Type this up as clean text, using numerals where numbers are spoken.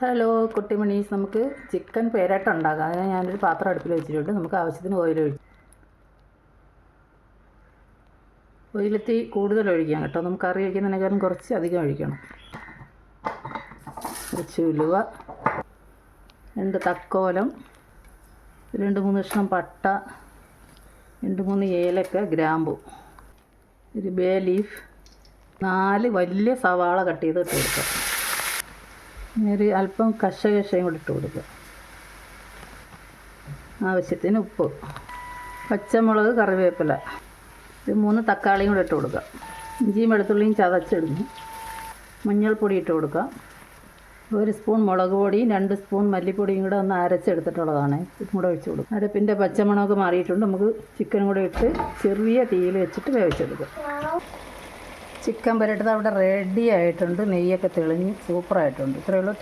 Hello കുട്ടിമണീസ്, നമുക്ക് chicken പേരട്ട് ഉണ്ടാക്കാം. അതിന് ഞാനൊരു പാത്രം അടുപ്പിൽ വെച്ചിട്ടുണ്ട്. നമുക്ക് ആവശ്യത്തിന് ഓയിലത്തി കൂടുതൽ ഒഴിക്കാം കേട്ടോ. നമുക്ക് കറി വയ്ക്കുന്നതിനേക്കാളും കുറച്ച് അധികം ഒഴിക്കണം. കുറച്ച് ഉലുവ, 2 തക്കോലം, 2-3 കഷ്ണം പട്ട, 2-3 ഏലക്ക, ഗ്രാമ്പു, ഒരു ബേ ലീഫ്, 4 വലിയ സവാള കട്ട് ചെയ്ത് ഇട്ട് കൊടുക്കുക. ഒരു അല്പം കശകശയും കൂടി ഇട്ട് കൊടുക്കുക. ആവശ്യത്തിന് ഉപ്പ്, പച്ചമുളക്, കറിവേപ്പില, 3 തക്കാളിയും കൂടി ഇട്ട് കൊടുക്കുക. ഇഞ്ചിയും വെളുത്തുള്ളിയും ചതച്ചിടുന്നു. മഞ്ഞൾപ്പൊടി ഇട്ട് കൊടുക്കുക. 1 സ്പൂൺ മുളക് പൊടിയും 2 സ്പൂൺ മല്ലിപ്പൊടിയും കൂടെ ഒന്ന് അരച്ചെടുത്തിട്ടുള്ളതാണ്. ഇതും കൂടെ ഒഴിച്ച് കൊടുക്കുക. അരപ്പിൻ്റെ പച്ചമണമൊക്കെ മാറിയിട്ടുണ്ട്. നമുക്ക് ചിക്കനും കൂടെ ഇട്ട് ചെറിയ തീയിൽ വെച്ചിട്ട് വേവിച്ചെടുക്കുക. ചിക്കൻ പുരട്ടത് അവിടെ റെഡി ആയിട്ടുണ്ട്. നെയ്യൊക്കെ തെളിഞ്ഞ് സൂപ്പറായിട്ടുണ്ട്. ഇത്രയേ ഉള്ളൂ.